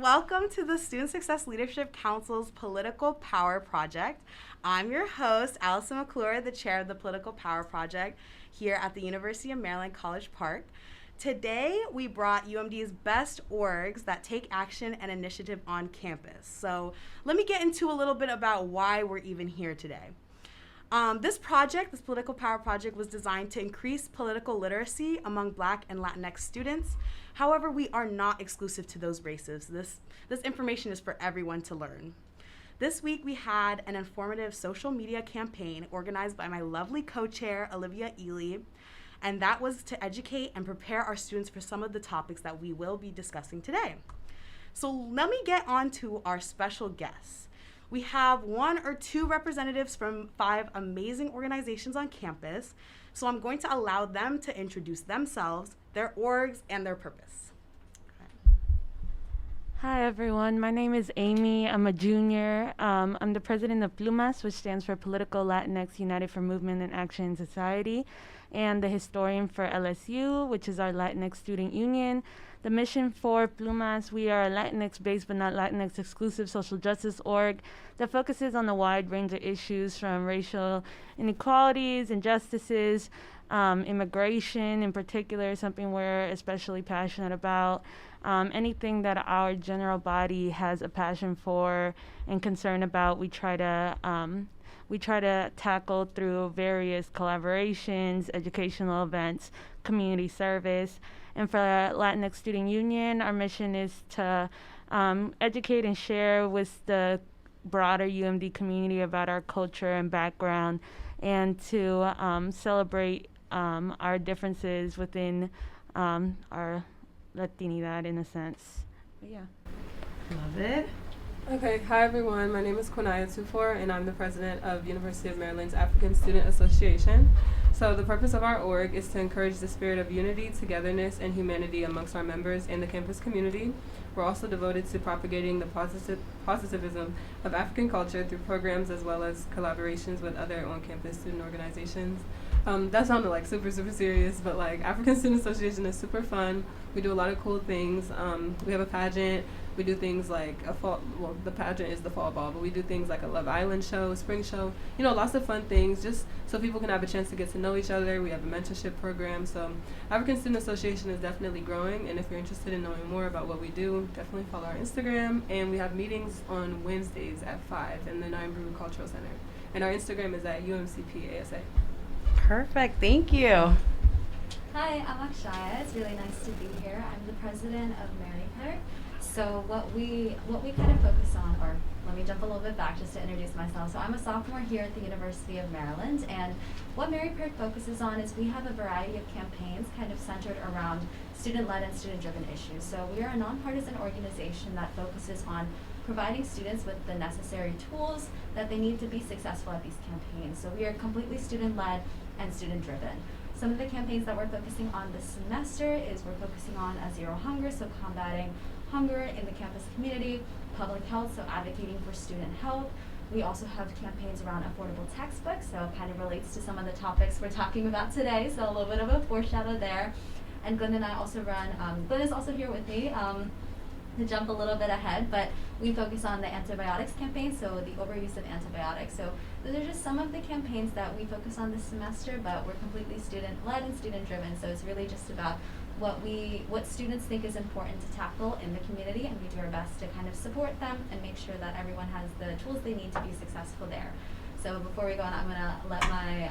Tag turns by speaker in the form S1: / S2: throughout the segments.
S1: welcome to the Student Success Leadership Council's Political Power Project. I'm your host, Allison McClure, the chair of the Political Power Project here at the University of Maryland College Park. Today, we brought UMD's best orgs that take action and initiative on campus. So let me get into a little bit about why we're even here today. This Political Power Project, was designed to increase political literacy among Black and Latinx students. However, we are not exclusive to those races. This information is for everyone to learn. This week, we had an informative social media campaign organized by my lovely co-chair, Olivia Ely, and that was to educate and prepare our students for some of the topics that we will be discussing today. So let me get on to our special guests. We have 1 or 2 representatives from 5 amazing organizations on campus, so I'm going to allow them to introduce themselves, their orgs, and their purpose.
S2: Hi everyone, my name is Amy. I'm a junior. I'm the president of PLUMAS, which stands for Political Latinx United for Movement and Action in Society, and the historian for LSU, which is our Latinx student union. The mission for PLUMAS, we are a Latinx-based but not Latinx-exclusive social justice org that focuses on a wide range of issues from racial inequalities, injustices, immigration in particular, something we're especially passionate about. Anything that our general body has a passion for and concern about, we try to tackle through various collaborations, educational events, community service. And for Latinx Student Union, our mission is to educate and share with the broader UMD community about our culture and background, and to celebrate our differences within our Latinidad in a sense. But yeah.
S1: Love it.
S3: Okay, hi everyone. My name is Kwaniyah Tuffour, and I'm the president of University of Maryland's African Student Association. So the purpose of our org is to encourage the spirit of unity, togetherness, and humanity amongst our members and the campus community. We're also devoted to propagating the positivism of African culture through programs as well as collaborations with other on-campus student organizations. That sounded like super serious, but like African Student Association is super fun. We do a lot of cool things. We have a pageant. We do things like the pageant is the fall ball, but we do things like a Love Island show, spring show, lots of fun things just so people can have a chance to get to know each other. We have a mentorship program. So African Student Association is definitely growing, and if you're interested in knowing more about what we do, definitely follow our Instagram, and we have meetings on Wednesdays at 5 in the Nine Brew Cultural Center. And our Instagram is at UMCPASA.
S1: Perfect, thank you.
S4: Hi, I'm Aksaya. It's really nice to be here. I'm the president of Maryhair. So what we kind of focus on, or let me jump a little bit back just to introduce myself. So I'm a sophomore here at the University of Maryland, and what MaryPIRG focuses on is we have a variety of campaigns kind of centered around student-led and student-driven issues. So we are a nonpartisan organization that focuses on providing students with the necessary tools that they need to be successful at these campaigns. So we are completely student-led and student-driven. Some of the campaigns that we're focusing on this semester is we're focusing on a zero hunger, so combating hunger in the campus community, public health, so advocating for student health. We also have campaigns around affordable textbooks, so it kind of relates to some of the topics we're talking about today, so a little bit of a foreshadow there. And Glin and I also run, Glin is also here with me to jump a little bit ahead, but we focus on the antibiotics campaign, so the overuse of antibiotics. So those are just some of the campaigns that we focus on this semester, but we're completely student-led and student-driven, so it's really just about what students think is important to tackle in the community, and we do our best to kind of support them and make sure that everyone has the tools they need to be successful there. So before we go on, I'm going to let my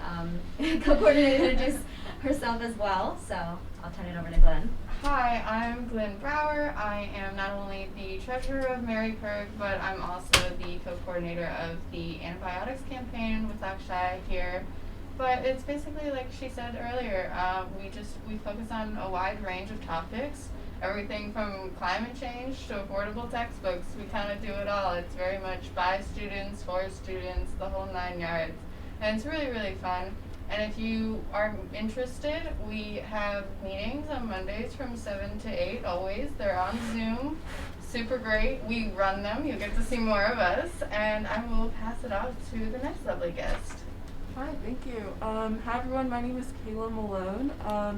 S4: co-coordinator introduce herself as well, so I'll turn it over to Glin.
S5: Hi, I'm Glin Brower. I am not only the treasurer of MaryPIRG, but I'm also the co-coordinator of the antibiotics campaign with Aksaya here. But it's basically like she said earlier, we focus on a wide range of topics, everything from climate change to affordable textbooks. We kind of do it all. It's very much by students, for students, the whole 9 yards. And it's really, really fun. And if you are interested, we have meetings on Mondays from 7 to 8 always. They're on Zoom. Super great. We run them. You'll get to see more of us. And I will pass it off to the next lovely guest.
S6: Hi, thank you. Hi everyone, my name is Kayla Malone.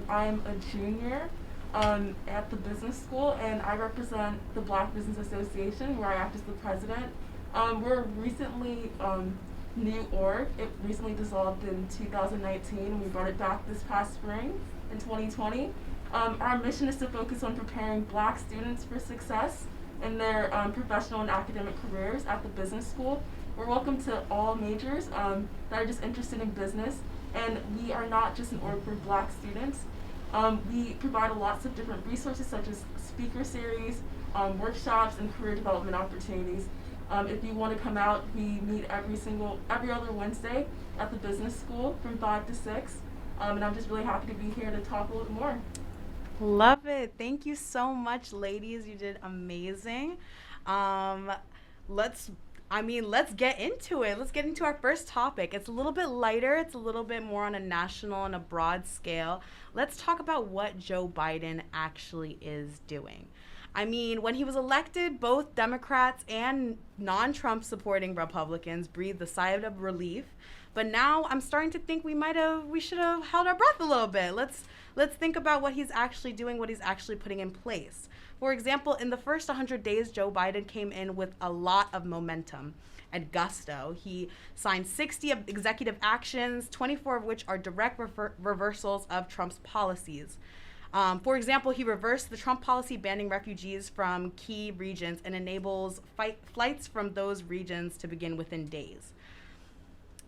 S6: I'm a junior. at the business school, and I represent the Black Business Association, where I act as the president. We're recently new org. It recently dissolved in 2019. We brought it back this past spring in 2020. Our mission is to focus on preparing Black students for success in their professional and academic careers at the business school. We're welcome to all majors that are just interested in business, and we are not just an org for Black students. We provide lots of different resources such as speaker series, workshops, and career development opportunities. If you want to come out, we meet every other Wednesday at the business school from 5 to 6, and I'm just really happy to be here to talk a little more.
S1: Love it. Thank you so much, ladies. You did amazing. Let's get into it. Let's get into our first topic. It's a little bit lighter. It's a little bit more on a national and a broad scale. Let's talk about what Joe Biden actually is doing. I mean, when he was elected, both Democrats and non-Trump supporting Republicans breathed a sigh of relief. But now I'm starting to think we should have held our breath a little bit. Let's think about what he's actually doing, what he's actually putting in place. For example, in the first 100 days, Joe Biden came in with a lot of momentum and gusto. He signed 60 executive actions, 24 of which are direct reversals of Trump's policies. For example, he reversed the Trump policy banning refugees from key regions and enables flights from those regions to begin within days.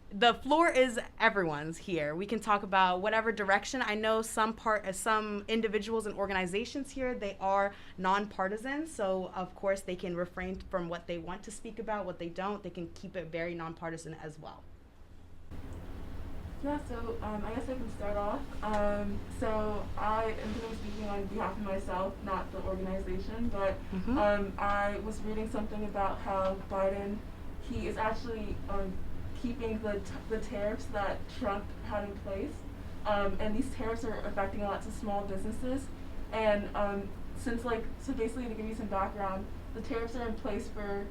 S1: The floor is everyone's here. We can talk about whatever direction. I know some individuals and organizations here, they are nonpartisan, so of course they can refrain from what they want to speak about, what they don't. They can keep it very nonpartisan as well.
S6: Yeah, so I guess I can start off. So I am going to be speaking on behalf of myself, not the organization, but I was reading something about how Biden, he is actually keeping the tariffs that Trump had in place, and these tariffs are affecting lots of small businesses. And so basically, to give you some background, the tariffs are in place for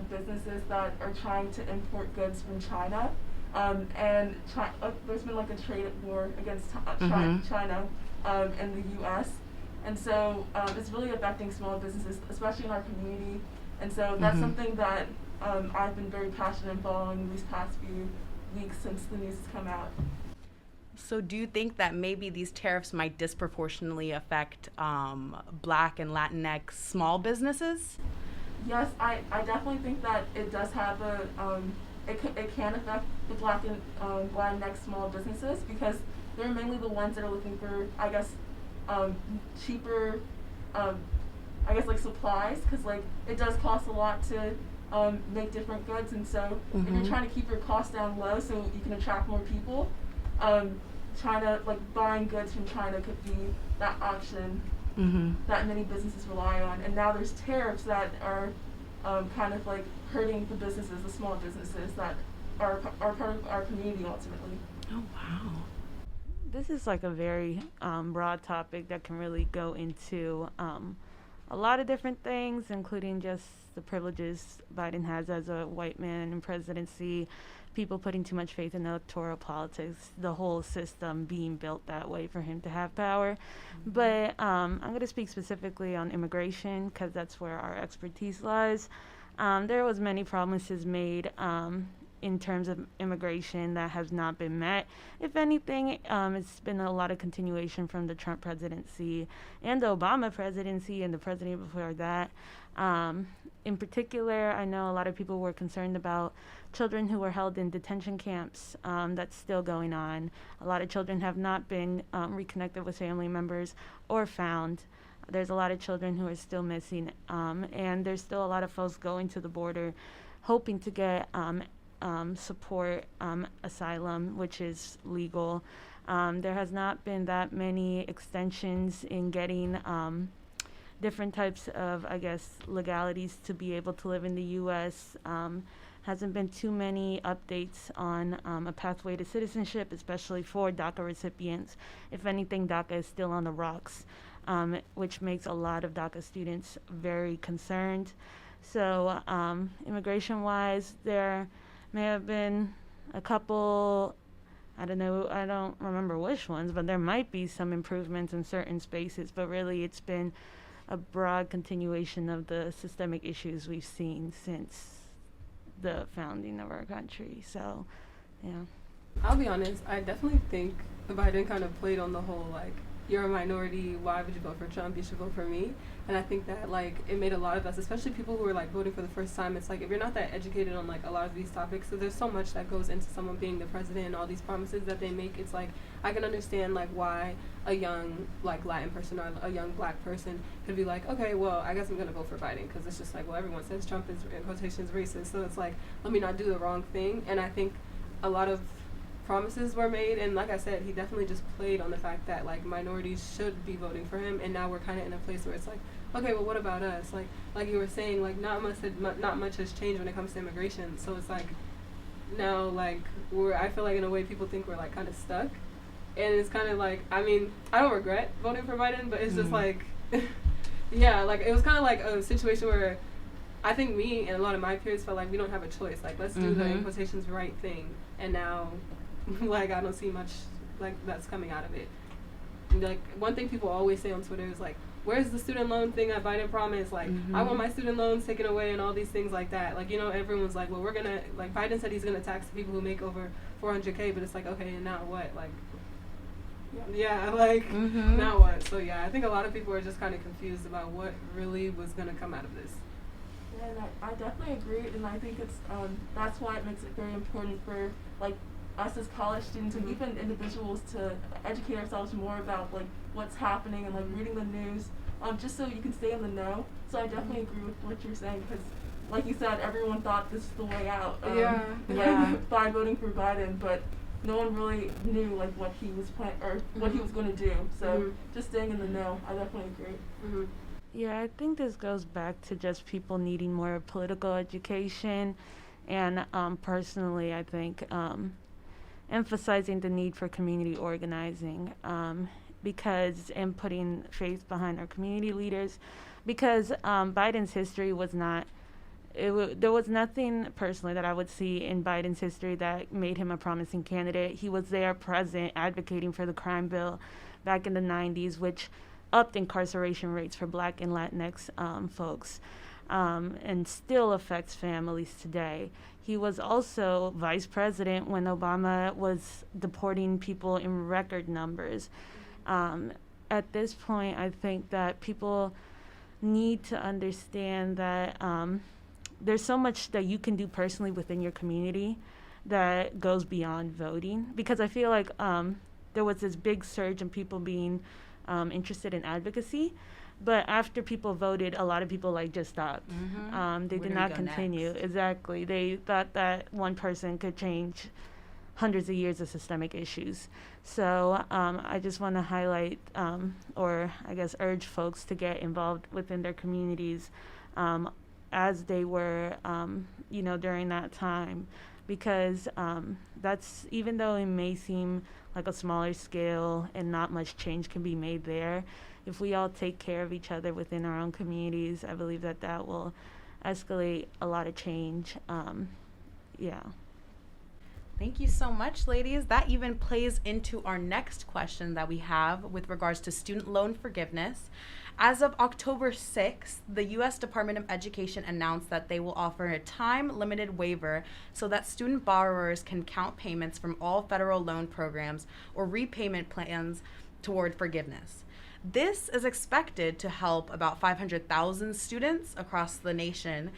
S6: businesses that are trying to import goods from China, and there's been like a trade war against China and the U.S. And so it's really affecting small businesses, especially in our community. And so that's something that I've been very passionate in following these past few weeks since the news has come out.
S1: So do you think that maybe these tariffs might disproportionately affect Black and Latinx small businesses?
S6: Yes, I definitely think that it does have it can affect the Black and Latinx small businesses, because they're mainly the ones that are looking for, I guess, cheaper, like supplies, because like it does cost a lot to make different goods, and so if you're trying to keep your costs down low so you can attract more people, buying goods from China could be that option that many businesses rely on. And now there's tariffs that are kind of like hurting the businesses, the small businesses that are part of our community ultimately.
S1: Oh, wow.
S2: This is like a very broad topic that can really go into a lot of different things, including just the privileges Biden has as a white man in presidency, people putting too much faith in electoral politics, the whole system being built that way for him to have power. But I'm going to speak specifically on immigration, because that's where our expertise lies. There was many promises made in terms of immigration that has not been met. If anything, it's been a lot of continuation from the Trump presidency and the Obama presidency and the president before that. In particular, I know a lot of people were concerned about children who were held in detention camps. That's still going on. A lot of children have not been reconnected with family members or found. There's a lot of children who are still missing, and there's still a lot of folks going to the border hoping to get support asylum, which is legal. There has not been that many extensions in getting different types of, I guess, legalities to be able to live in the U.S. Hasn't been too many updates on a pathway to citizenship, especially for DACA recipients. If anything, DACA is still on the rocks, which makes a lot of DACA students very concerned. So immigration-wise, there may have been a couple I don't know, I don't remember which ones, but there might be some improvements in certain spaces, but really it's been a broad continuation of the systemic issues we've seen since the founding of our country. So, yeah.
S3: I'll be honest, I definitely think Biden kind of played on the whole, like, you're a minority, why would you vote for Trump, you should vote for me. And I think that, like, it made a lot of us, especially people who are, like, voting for the first time, it's like, if you're not that educated on, like, a lot of these topics, so there's so much that goes into someone being the president and all these promises that they make. It's like, I can understand, like, why a young, like, Latin person or a young black person could be like, okay, well, I guess I'm going to vote for Biden, because it's just like, well, everyone says Trump is, in quotations, racist, so it's like, let me not do the wrong thing. And I think a lot of promises were made, and like I said, he definitely just played on the fact that, like, minorities should be voting for him, and now we're kind of in a place where it's like, okay, well, what about us? Like you were saying, like, not much has changed when it comes to immigration, so it's like, now, like, I feel like in a way people think we're, like, kind of stuck, and it's kind of like, I mean, I don't regret voting for Biden, but it's just like, yeah, like, it was kind of like a situation where I think me and a lot of my peers felt like we don't have a choice, like, let's do the, in quotations, right thing, and now, like, I don't see much, like, that's coming out of it. Like, one thing people always say on Twitter is, like, where's the student loan thing that Biden promised? Like, I want my student loans taken away and all these things like that. Like, you know, everyone's like, well, we're going to, like, Biden said he's going to tax people who make over $400K, but it's like, okay, and now what? Like, yeah, like, now what? So, yeah, I think a lot of people are just kind of confused about what really was going to come out of this.
S6: Yeah, and I definitely agree, and I think it's, that's why it makes it very important for, like, us as college students and even individuals to educate ourselves more about, like, what's happening and, like, reading the news, just so you can stay in the know. So I definitely agree with what you're saying, because, like you said, everyone thought this is the way out by voting for Biden, but no one really knew, like, what he was what he was going to do. So just staying in the know, I definitely agree.
S2: Yeah, I think this goes back to just people needing more political education, and personally, I think emphasizing the need for community organizing, because, and putting faith behind our community leaders, because Biden's history was not, there was nothing personally that I would see in Biden's history that made him a promising candidate. He was there present advocating for the crime bill back in the 90s, which upped incarceration rates for Black and Latinx folks, and still affects families today. He was also vice president when Obama was deporting people in record numbers. At this point, I think that people need to understand that there's so much that you can do personally within your community that goes beyond voting. Because I feel like there was this big surge in people being interested in advocacy, but after people voted, a lot of people, like, just stopped. They did not continue. Next? Exactly. They thought that one person could change hundreds of years of systemic issues. So I just want to highlight, or I guess urge folks to get involved within their communities as they were, you know, during that time. Because that's, even though it may seem like a smaller scale and not much change can be made there, if we all take care of each other within our own communities, I believe that that will escalate a lot of change. Yeah.
S1: Thank you so much, ladies. That even plays into our next question that we have with regards to student loan forgiveness. As of October 6th, the U.S. Department of Education announced that they will offer a time-limited waiver so that student borrowers can count payments from all federal loan programs or repayment plans toward forgiveness. This is expected to help about 500,000 students across the nation.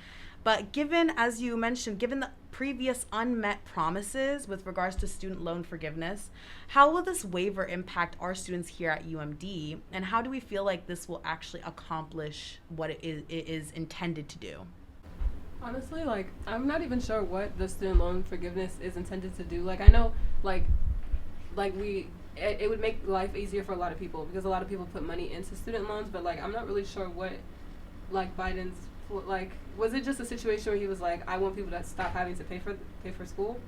S1: But given, as you mentioned, given the previous unmet promises with regards to student loan forgiveness, how will this waiver impact our students here at UMD? And how do we feel like this will actually accomplish what it is intended to do?
S3: Honestly, like, I'm not even sure what the student loan forgiveness is intended to do. Like, I know, it would make life easier for a lot of people because a lot of people put money into student loans, but, like, I'm not really sure what, like, Biden's, like, was it just a situation where he was like, I want people to stop having to pay for school,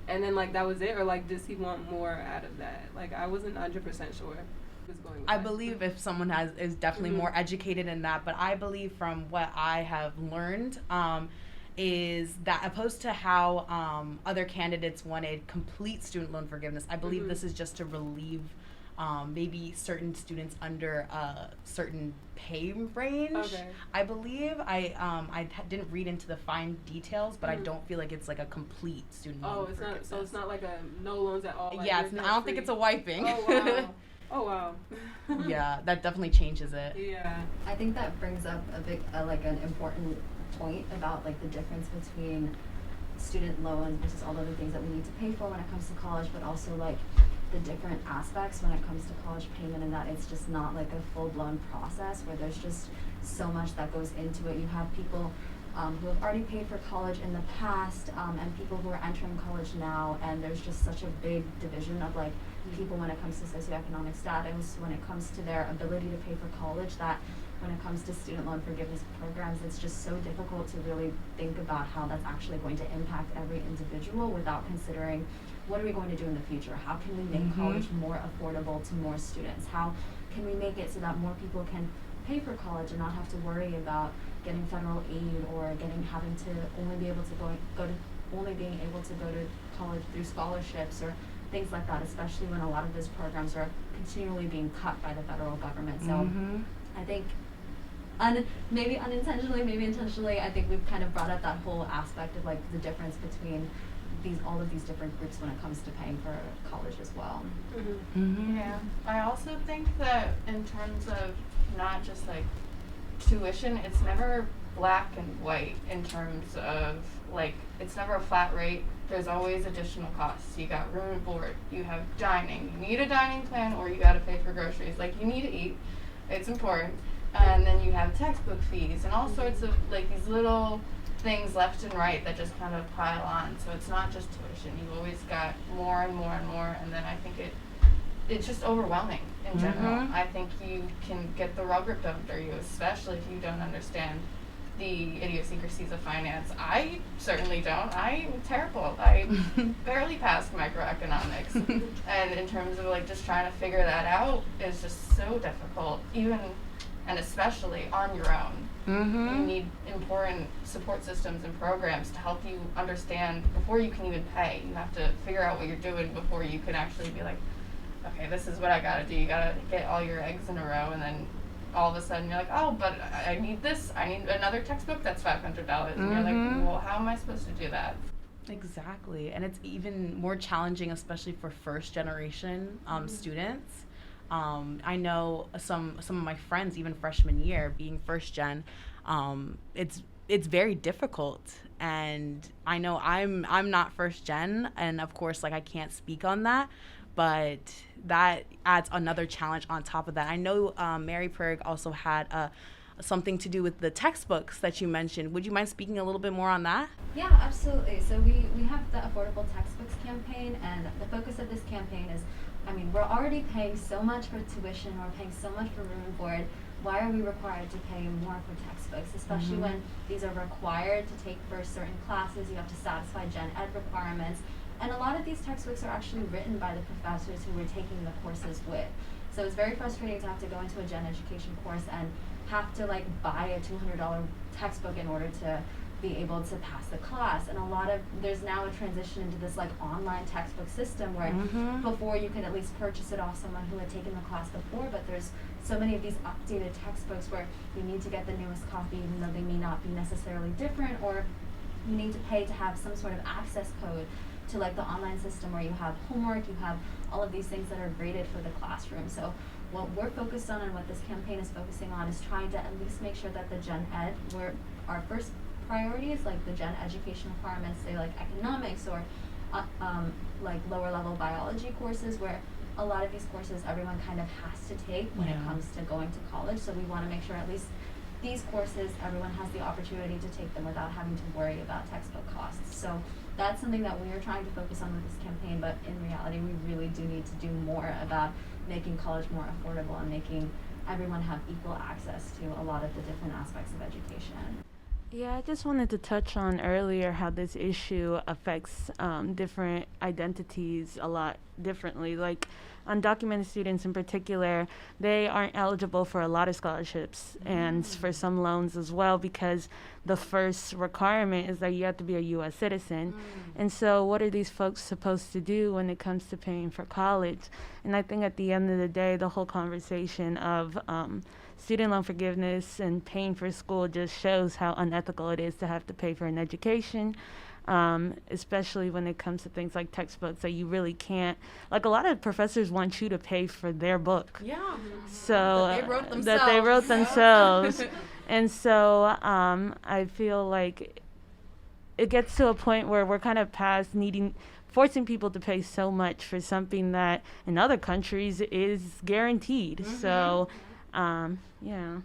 S3: and then, like, that was it, or, like, does he want more out of that? Like, I wasn't 100% sure.
S1: I believe if someone is definitely more educated in that, but I believe from what I have learned, is that opposed to how other candidates wanted complete student loan forgiveness, I believe this is just to relieve maybe certain students under a certain pay range.
S3: Okay.
S1: I believe I didn't read into the fine details, but I don't feel like it's like a complete student loan.
S3: Oh, it's not. So it's not like a no loans at all. Like
S1: Yeah, I don't think it's a wiping.
S3: Oh wow. Oh wow.
S1: Yeah, that definitely changes it.
S3: Yeah.
S4: I think that brings up a big, like an important point about like the difference between student loans versus all the other things that we need to pay for when it comes to college, but also like the different aspects when it comes to college payment, and that it's just not like a full-blown process where there's just so much that goes into it. You have people who have already paid for college in the past, and people who are entering college now, and there's just such a big division of like people when it comes to socioeconomic status, when it comes to their ability to pay for college, that when it comes to student loan forgiveness programs, it's just so difficult to really think about how that's actually going to impact every individual without considering what are we going to do in the future? How can we make college more affordable to more students? How can we make it so that more people can pay for college and not have to worry about getting federal aid or having to only be able to being able to go to college through scholarships or things like that, especially when a lot of those programs are continually being cut by the federal government. So I think maybe unintentionally, maybe intentionally, I think we've kind of brought up that whole aspect of like the difference between all of these different groups when it comes to paying for college as well.
S5: Yeah. I also think that in terms of not just like tuition, it's never black and white in terms of like, it's never a flat rate. There's always additional costs. You got room and board, you have dining, you need a dining plan, or you gotta pay for groceries. Like, you need to eat, it's important. And then you have textbook fees and all sorts of like these little things left and right that just kind of pile on. So it's not just tuition. You've always got more and more and more, and then I think it's just overwhelming in general. I think you can get the rug ripped under you, especially if you don't understand the idiosyncrasies of finance. I certainly don't. I'm terrible. I barely passed microeconomics. And in terms of like just trying to figure that out is just so difficult, even and especially on your own. You need important support systems and programs to help you understand before you can even pay. You have to figure out what you're doing before you can actually be like, okay, this is what I gotta do. You gotta get all your eggs in a row, and then all of a sudden you're like, oh, but I need this. I need another textbook that's $500. And you're like, well, how am I supposed to do that?
S1: Exactly. And it's even more challenging, especially for first generation students. I know some of my friends, even freshman year, being first gen, it's very difficult. And I know I'm not first gen, and of course, like, I can't speak on that, but that adds another challenge on top of that. I know MaryPIRG also had something to do with the textbooks that you mentioned. Would you mind speaking a little bit more on that?
S4: Yeah, absolutely. So we have the Affordable Textbooks campaign, and the focus of this campaign is, I mean, we're already paying so much for tuition, we're paying so much for room and board. Why are we required to pay more for textbooks, especially when these are required to take for certain classes? You have to satisfy gen ed requirements. And a lot of these textbooks are actually written by the professors who we're taking the courses with. So it's very frustrating to have to go into a gen education course and have to like buy a $200 textbook in order to be able to pass the class. And there's now a transition into this like online textbook system where before you could at least purchase it off someone who had taken the class before, but there's so many of these updated textbooks where you need to get the newest copy even though they may not be necessarily different, or you need to pay to have some sort of access code to like the online system where you have homework, you have all of these things that are graded for the classroom. So what we're focused on and what this campaign is focusing on is trying to at least make sure that the gen ed, where our first priority is like the gen education requirements, say like economics or like lower level biology courses, where a lot of these courses everyone kind of has to take when it comes to going to college. So we want to make sure at least these courses everyone has the opportunity to take them without having to worry about textbook costs. So that's something that we are trying to focus on with this campaign, but in reality we really do need to do more about making college more affordable and making everyone have equal access to a lot of the different aspects of education.
S2: Yeah, I just wanted to touch on earlier how this issue affects different identities a lot differently. Like, undocumented students in particular, they aren't eligible for a lot of scholarships and for some loans as well, because the first requirement is that you have to be a U.S. citizen. And so what are these folks supposed to do when it comes to paying for college? And I think at the end of the day, the whole conversation of student loan forgiveness and paying for school just shows how unethical it is to have to pay for an education, especially when it comes to things like textbooks that you really can't. Like, a lot of professors want you to pay for their book.
S1: Yeah.
S2: So
S1: That they wrote themselves.
S2: that they wrote themselves. And so I feel like it gets to a point where we're kind of past forcing people to pay so much for something that in other countries is guaranteed. So, yeah.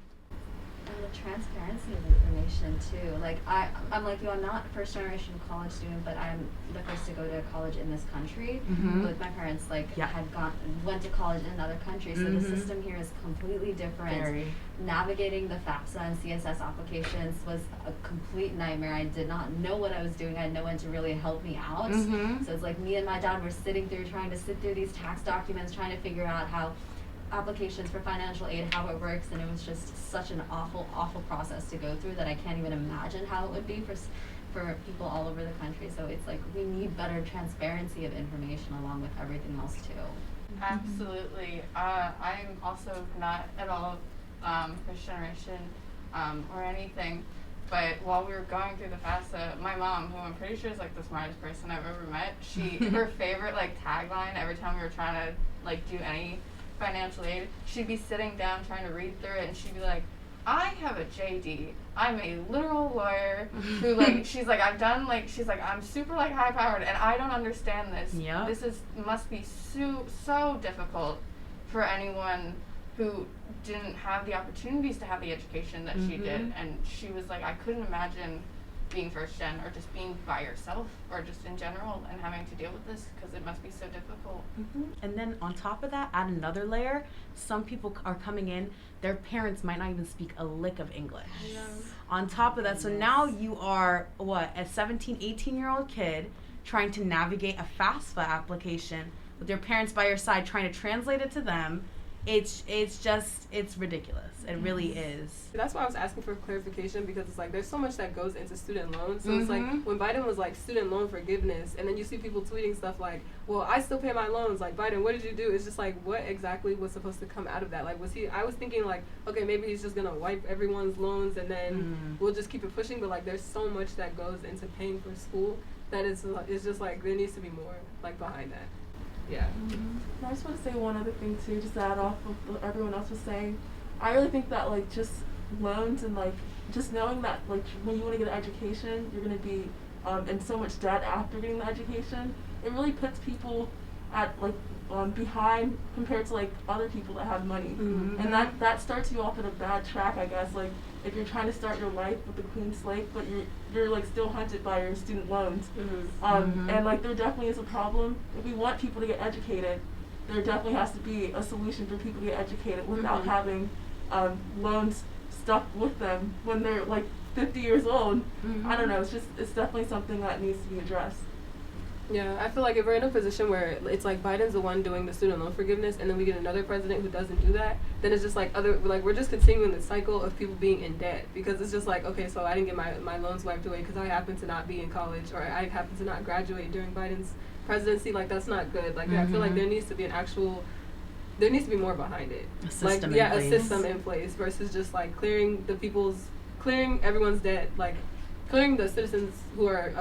S4: And the transparency of information too. Like I'm like you. I'm not first generation college student, but I'm the first to go to college in this country. With my parents, went to college in another country, so the system here is completely different.
S1: Very.
S4: Navigating the FAFSA and CSS applications was a complete nightmare. I did not know what I was doing. I had no one to really help me out. So it's like me and my dad were trying to sit through these tax documents, trying to figure out how applications for financial aid, how it works, and it was just such an awful process to go through that I can't even imagine how it would be for people all over the country. So it's like we need better transparency of information along with everything else too.
S5: Absolutely. I'm also not at all first generation or anything, but while we were going through the FAFSA, my mom, who I'm pretty sure is like the smartest person I've ever met, her favorite like tagline every time we were trying to like do any financial aid, she'd be sitting down trying to read through it, and she'd be like, I have a JD. I'm a literal lawyer who she's like, I'm super like high powered and I don't understand this.
S1: Yep.
S5: This must be so difficult for anyone who didn't have the opportunities to have the education that she did. And she was like, I couldn't imagine being first gen or just being by yourself or just in general and having to deal with this because it must be so difficult.
S1: And then on top of that, add another layer. Some people are coming in, their parents might not even speak a lick of English. On top of that, so now you are a 17, 18-year-old kid trying to navigate a FAFSA application with your parents by your side trying to translate it to them. It's ridiculous. It really is.
S3: That's why I was asking for clarification, because it's like there's so much that goes into student loans. So it's like when Biden was like student loan forgiveness, and then you see people tweeting stuff like, well, I still pay my loans. Like, Biden, what did you do? It's just like, what exactly was supposed to come out of that? Like, I was thinking like, okay, maybe he's just gonna wipe everyone's loans and then we'll just keep it pushing. But like, there's so much that goes into paying for school that it's just like there needs to be more like behind that. Yeah.
S6: I just want to say one other thing too, just to add off of what everyone else was saying. I really think that like just loans and like just knowing that like when you want to get an education, you're going to be in so much debt after getting the education. It really puts people at like behind compared to like other people that have money, and that starts you off at a bad track, I guess. Like if you're trying to start your life with a clean slate, but you're like still hunted by your student loans, and like there definitely is a problem. If we want people to get educated, there definitely has to be a solution for people to get educated without having loans stuck with them when they're like 50 years old. I don't know. It's definitely something that needs to be addressed.
S3: Yeah, I feel like if we're in a position where it's like Biden's the one doing the student loan forgiveness, and then we get another president who doesn't do that, then it's just like we're just continuing the cycle of people being in debt, because it's just like, okay, so I didn't get my loans wiped away because I happen to not be in college, or I happen to not graduate during Biden's presidency. Like, that's not good. Like, I feel like there needs to be more behind it.
S1: A system
S3: like,
S1: in place.
S3: A system in place versus just like clearing everyone's debt, like clearing the citizens who are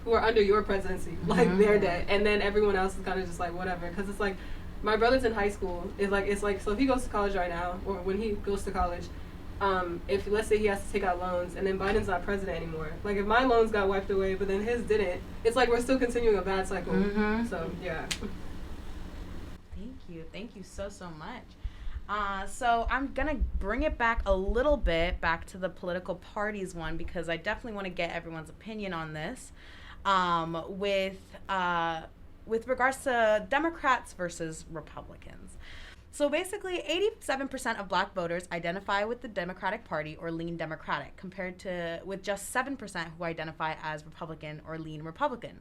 S3: under your presidency, like their debt, and then everyone else is kind of just like whatever. Because it's like my brother's in high school. It's like so if he goes to college right now, or when he goes to college, if let's say he has to take out loans, and then Biden's not president anymore. Like if my loans got wiped away, but then his didn't, it's like we're still continuing a bad cycle. So yeah.
S1: Thank you so much. So I'm gonna bring it back a little bit back to the political parties one, because I definitely want to get everyone's opinion on this. With regards to Democrats versus Republicans. So basically, 87% of black voters identify with the Democratic Party or lean Democratic, compared to with just 7% who identify as Republican or lean Republican.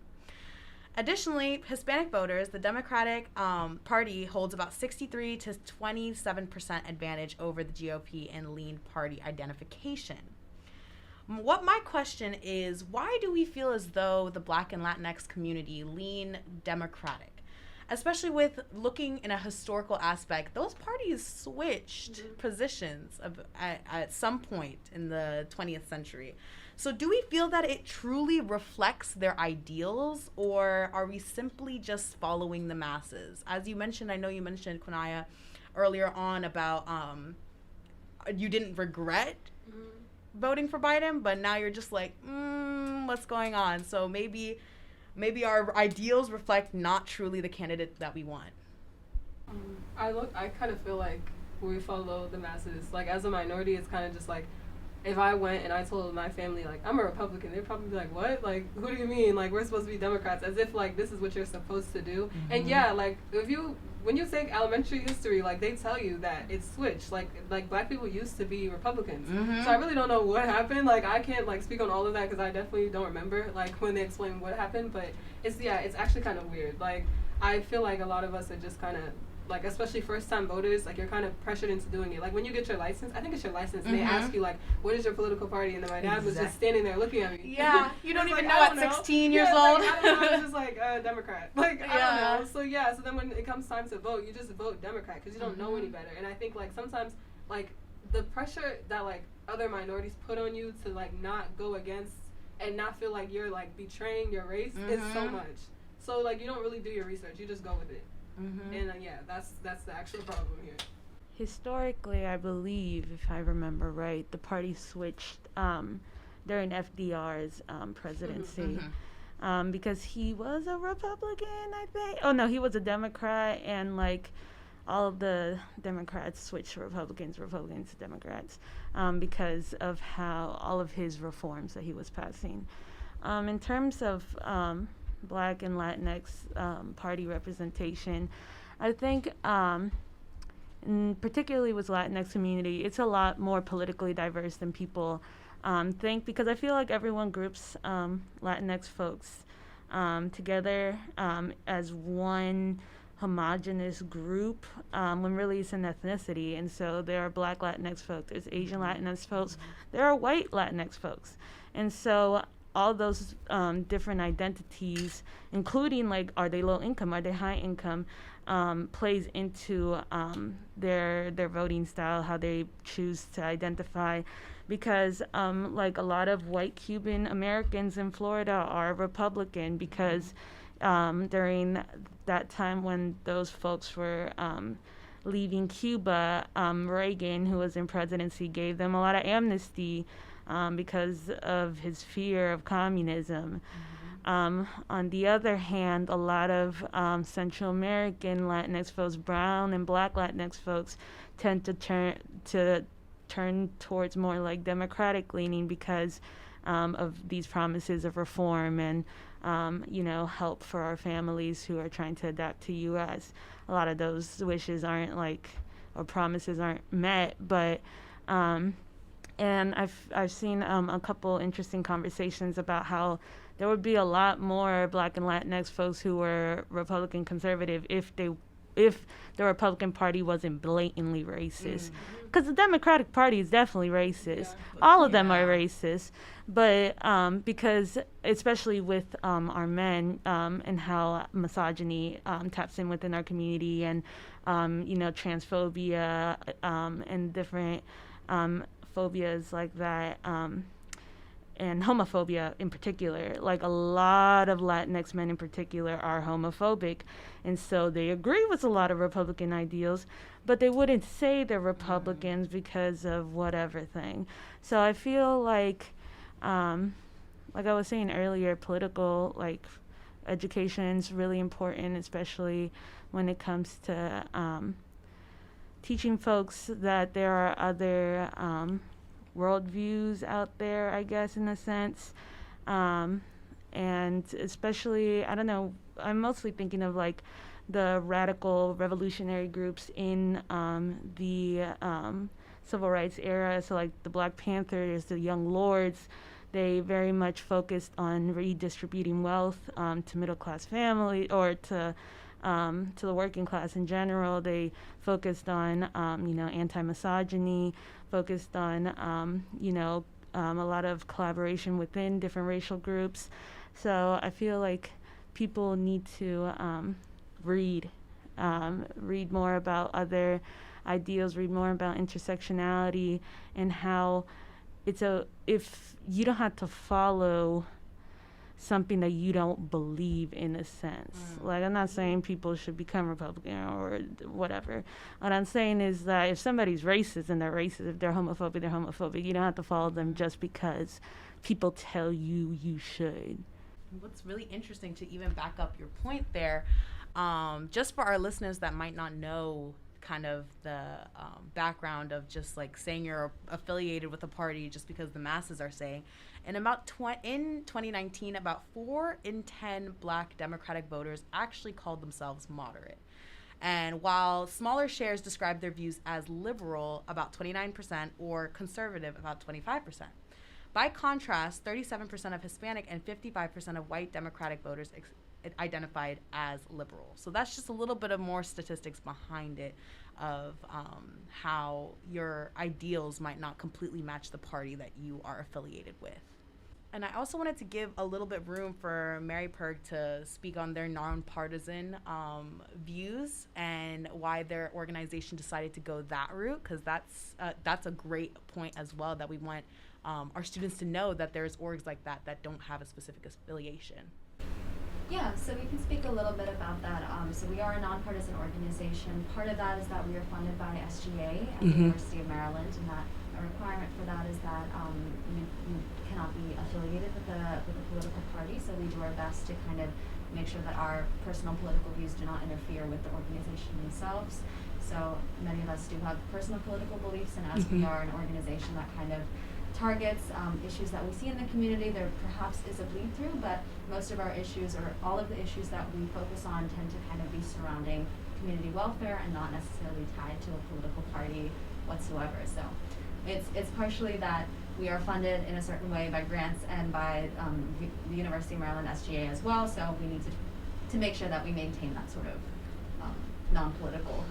S1: Additionally, Hispanic voters, the Democratic Party holds about 63 to 27% advantage over the GOP in lean party identification. What my question is, why do we feel as though the Black and Latinx community lean Democratic? Especially with looking in a historical aspect, those parties switched positions at some point in the 20th century. So do we feel that it truly reflects their ideals, or are we simply just following the masses? As you mentioned, I know you mentioned, Kwaniyah, earlier on about you didn't regret voting for Biden, but now you're just like, what's going on? So maybe our ideals reflect not truly the candidate that we want.
S3: I kind of feel like we follow the masses. Like, as a minority, it's kind of just like, if I went and I told my family, like, I'm a Republican, they'd probably be like, what? Like, who do you mean? Like, we're supposed to be Democrats, as if, like, this is what you're supposed to do. And yeah, like, when you take elementary history, like, they tell you that it's switched. Like Black people used to be Republicans. So I really don't know what happened. Like, I can't, like, speak on all of that because I definitely don't remember, like, when they explain what happened. But it's actually kind of weird. Like, I feel like a lot of us are just kind of, like, especially first-time voters, like, you're kind of pressured into doing it. Like, when you get your license, I think it's your license, and they ask you, like, what is your political party? And then my dad was just standing there looking at me.
S1: Yeah, you don't even
S3: like,
S1: know at 16 years old.
S3: Like, I don't know, I was just like, Democrat. Like, I don't know. So then when it comes time to vote, you just vote Democrat because you don't know any better. And I think, like, sometimes, like, the pressure that, like, other minorities put on you to, like, not go against and not feel like you're, like, betraying your race is so much. So, like, you don't really do your research. You just go with it. And that's the actual problem here.
S2: Historically, I believe, if I remember right, the party switched during FDR's presidency because he was a Republican, I think. Oh, no, he was a Democrat, and, like, all of the Democrats switched to Republicans to Democrats because of how all of his reforms that he was passing. In terms of Black and Latinx party representation, I think particularly with Latinx community, it's a lot more politically diverse than people think, because I feel like everyone groups Latinx folks together as one homogenous group when really it's an ethnicity. And so there are Black Latinx folks, there's Asian Latinx folks, there are white Latinx folks. And so all those different identities, including, like, are they low income, are they high income, plays into their voting style, how they choose to identify. Because like, a lot of white Cuban Americans in Florida are Republican because during that time when those folks were leaving Cuba, Reagan, who was in presidency, gave them a lot of amnesty because of his fear of communism. On the other hand, a lot of Central American Latinx folks, brown and Black Latinx folks, tend to turn towards more like Democratic leaning because of these promises of reform and help for our families who are trying to adapt to U.S. A lot of those wishes aren't or promises aren't met, but and I've seen a couple interesting conversations about how there would be a lot more Black and Latinx folks who were Republican conservative if the Republican Party wasn't blatantly racist. Because the Democratic Party is definitely racist. All of them are racist. But because, especially with our men and how misogyny taps in within our community and, transphobia and different phobias like that, and homophobia in particular. Like, a lot of Latinx men in particular are homophobic, and so they agree with a lot of Republican ideals, but they wouldn't say they're Republicans because of whatever thing. So I feel like I was saying earlier, political education is really important, especially when it comes to teaching folks that there are other worldviews out there, I guess, in a sense. And especially, I don't know, I'm mostly thinking of the radical revolutionary groups in the civil rights era. So like the Black Panthers, the Young Lords, they very much focused on redistributing wealth to middle-class families, or to the working class in general. They focused on, anti-misogyny, focused on, a lot of collaboration within different racial groups. So I feel like people need to read more about other ideals, read more about intersectionality, and how if you don't have to follow something that you don't believe in a sense. Like, I'm not saying people should become Republican or whatever. What I'm saying is that if somebody's racist, then they're racist. If they're homophobic, they're homophobic. You don't have to follow them just because people tell you should.
S1: What's really interesting, to even back up your point there, just for our listeners that might not know kind of the background of just like saying you're affiliated with a party just because the masses are saying, and in 2019, about 4 in 10 Black Democratic voters actually called themselves moderate. And while smaller shares described their views as liberal, about 29%, or conservative, about 25%. By contrast, 37% of Hispanic and 55% of white Democratic voters identified as liberal. So that's just a little bit of more statistics behind it of how your ideals might not completely match the party that you are affiliated with. And I also wanted to give a little bit room for MaryPIRG to speak on their nonpartisan views and why their organization decided to go that route, because that's a great point as well, that we want our students to know that there's orgs like that don't have a specific affiliation.
S4: Yeah, so we can speak a little bit about that. So we are a nonpartisan organization. Part of that is that we are funded by SGA at the University of Maryland, and that a requirement for that is that you cannot be affiliated with a political party. So we do our best to kind of make sure that our personal political views do not interfere with the organization themselves. So many of us do have personal political beliefs, and as we are an organization that kind of targets issues that we see in the community, there perhaps is a bleed through, but most of our issues, or all of the issues that we focus on, tend to kind of be surrounding community welfare and not necessarily tied to a political party whatsoever. So it's partially that we are funded in a certain way by grants and by the University of Maryland SGA as well, so we need to make sure that we maintain that sort of non-political.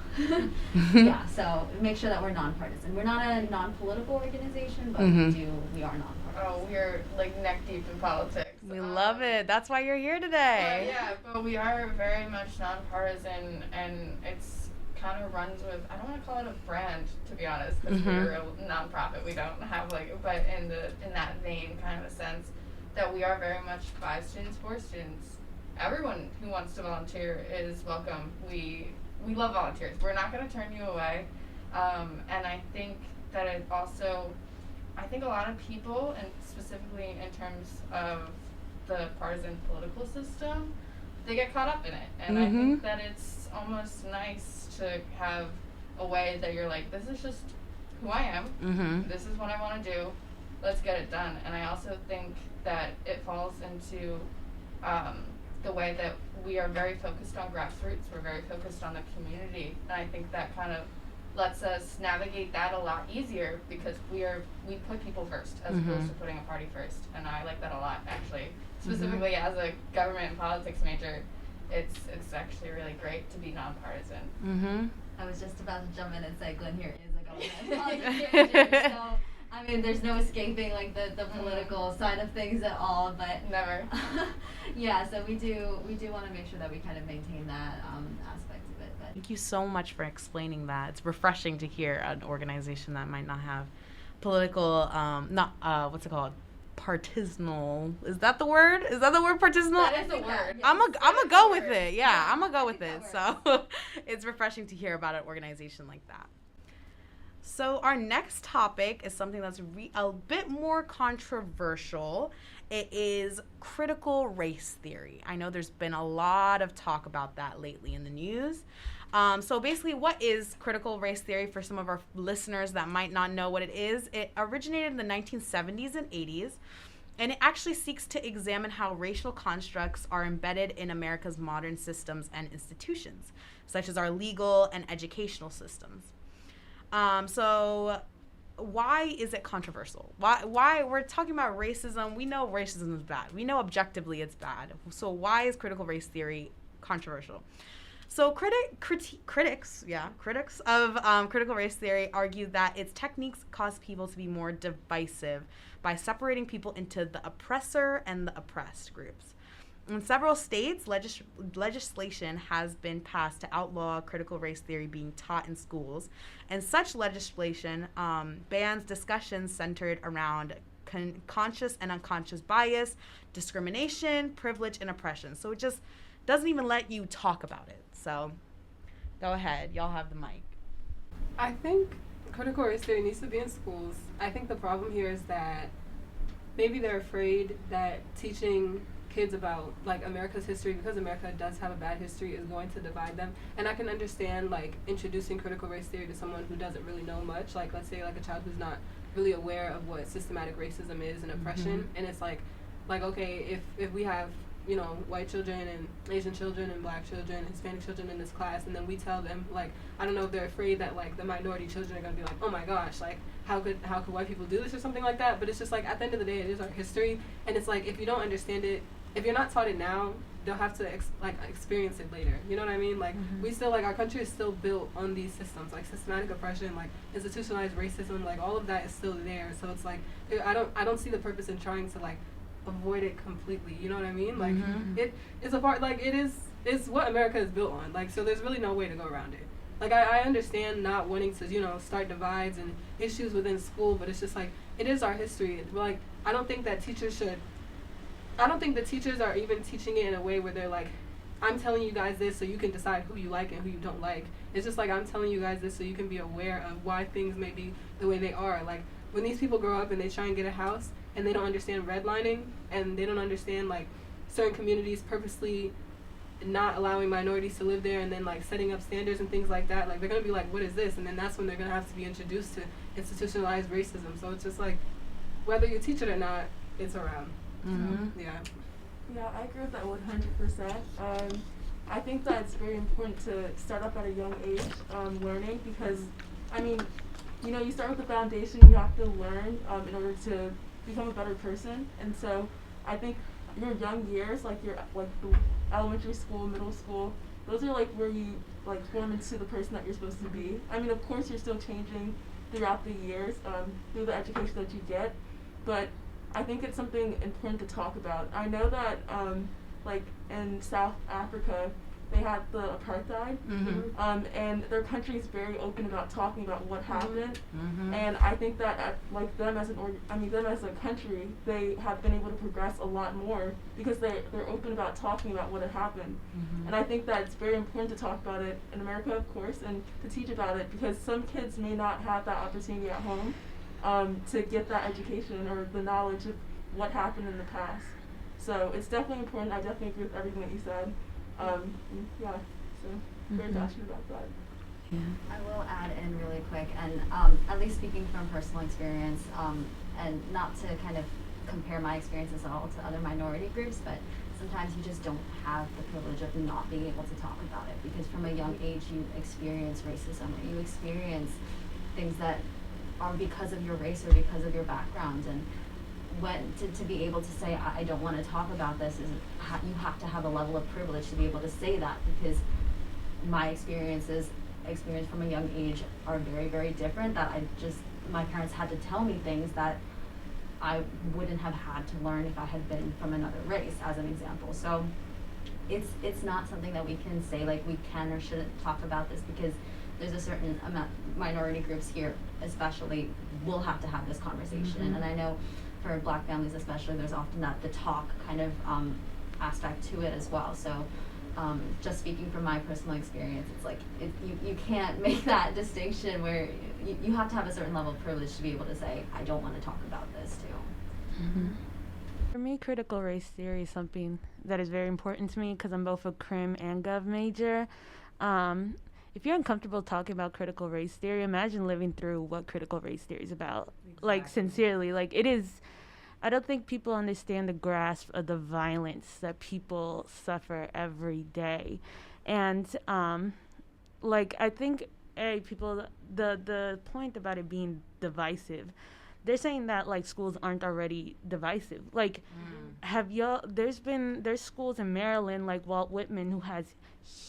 S4: Yeah, so make sure that we're nonpartisan. We're not a non-political organization, but we are nonpartisan.
S5: Oh, we're like neck deep in politics.
S1: We love it. That's why you're here today.
S5: But we are very much nonpartisan, and it's kind of runs with, I don't want to call it a brand, to be honest, because we're a nonprofit. We don't have but in that vein kind of a sense, that we are very much by students, for students. Everyone who wants to volunteer is welcome. We love volunteers. We're not going to turn you away. And I think that it also, I think a lot of people, and specifically in terms of the partisan political system, they get caught up in it. And I think that it's almost nice to have a way that you're like, this is just who I am. This is what I want to do. Let's get it done. And I also think that it falls into the way that we are very focused on grassroots. We're very focused on the community, and I think that kind of lets us navigate that a lot easier, because we put people first as opposed to putting a party first, and I like that a lot, actually. Specifically as a government and politics major, it's actually really great to be nonpartisan.
S4: I was just about to jump in and say Glin here is a government and politics major, so I mean, there's no escaping like the political side of things at all, but
S5: never.
S4: Yeah, so we do want to make sure that we kind of maintain that aspect of it. But
S1: Thank you so much for explaining that. It's refreshing to hear an organization that might not have political, what's it called? Partisanal. Is that the word? Is that the word, partisanal?
S5: That is the word.
S1: I'm gonna go with it. Yeah, I'm gonna go with it. So it's refreshing to hear about an organization like that. So our next topic is something that's a bit more controversial. It is critical race theory. I know there's been a lot of talk about that lately in the news. So basically, what is critical race theory for some of our listeners that might not know what it is? It originated in the 1970s and 80s, and it actually seeks to examine how racial constructs are embedded in America's modern systems and institutions, such as our legal and educational systems. So why is it controversial? Why we're talking about racism? We know racism is bad. We know objectively it's bad. So why is critical race theory controversial? So critics of critical race theory argue that its techniques cause people to be more divisive by separating people into the oppressor and the oppressed groups. In several states, legislation has been passed to outlaw critical race theory being taught in schools, and such legislation bans discussions centered around conscious and unconscious bias, discrimination, privilege, and oppression. So it just doesn't even let you talk about it. So go ahead, y'all have the mic.
S3: I think critical race theory needs to be in schools. I think the problem here is that maybe they're afraid that teaching kids about like America's history, because America does have a bad history, is going to divide them. And I can understand like introducing critical race theory to someone who doesn't really know much, like let's say like a child who's not really aware of what systematic racism is and oppression. And it's like okay, if we have, you know, white children and Asian children and black children, Hispanic children in this class, and then we tell them, like, I don't know if they're afraid that, like, the minority children are going to be like, oh my gosh, like, how could white people do this or something like that? But it's just like, at the end of the day, it is our history, and it's like, if you don't understand it, if you're not taught it now, they'll have to experience it later. You know what I mean? Like, we still, like, our country is still built on these systems, like systematic oppression, like institutionalized racism, like all of that is still there. So it's like, I don't see the purpose in trying to like avoid it completely. You know what I mean? Like, it's a part, like, it's what America is built on. Like, so there's really no way to go around it. Like, I understand not wanting to, you know, start divides and issues within school, but it's just like, it is our history. Like, I don't think the teachers are even teaching it in a way where they're like, I'm telling you guys this so you can decide who you like and who you don't like. It's just like, I'm telling you guys this so you can be aware of why things may be the way they are. Like, when these people grow up and they try and get a house and they don't understand redlining and they don't understand like certain communities purposely not allowing minorities to live there and then like setting up standards and things like that, like they're going to be like, what is this? And then that's when they're going to have to be introduced to institutionalized racism. So it's just like, whether you teach it or not, it's around. So,
S6: Yeah, I agree with that 100%. I think that it's very important to start off at a young age learning, because, I mean, you know, you start with the foundation, you have to learn in order to become a better person. And so I think your young years, like your the elementary school, middle school, those are like where you like form into the person that you're supposed to be. I mean, of course, you're still changing throughout the years through the education that you get, but I think it's something important to talk about. I know that like in South Africa, they had the apartheid, and their country is very open about talking about what happened. And I think that like them as a country, they have been able to progress a lot more because they're open about talking about what had happened. And I think that it's very important to talk about it in America, of course, and to teach about it, because some kids may not have that opportunity at home to get that education or the knowledge of what happened in the past. So it's definitely important. I definitely agree with everything that you said. So very passionate about that.
S4: I will add in really quick, and at least speaking from personal experience, and not to kind of compare my experiences at all to other minority groups, but sometimes you just don't have the privilege of not being able to talk about it, because from a young age you experience racism, or you experience things that are because of your race or because of your background. And when to be able to say, I don't want to talk about this, is you have to have a level of privilege to be able to say that, because my experience from a young age are very, very different, that my parents had to tell me things that I wouldn't have had to learn if I had been from another race, as an example. So it's not something that we can say like we can or shouldn't talk about this, because there's a certain amount, minority groups here especially will have to have this conversation. And I know for Black families especially, there's often the talk kind of aspect to it as well. So just speaking from my personal experience, it's like you can't make that distinction where you have to have a certain level of privilege to be able to say, I don't want to talk about this too.
S2: For me, critical race theory is something that is very important to me, because I'm both a crim and gov major. If you're uncomfortable talking about critical race theory, imagine living through what critical race theory is about. Exactly. Like, sincerely, like, it is, I don't think people understand the grasp of the violence that people suffer every day. And, like, I think the point about it being divisive, they're saying that like schools aren't already divisive. Like, there's schools in Maryland like Walt Whitman who has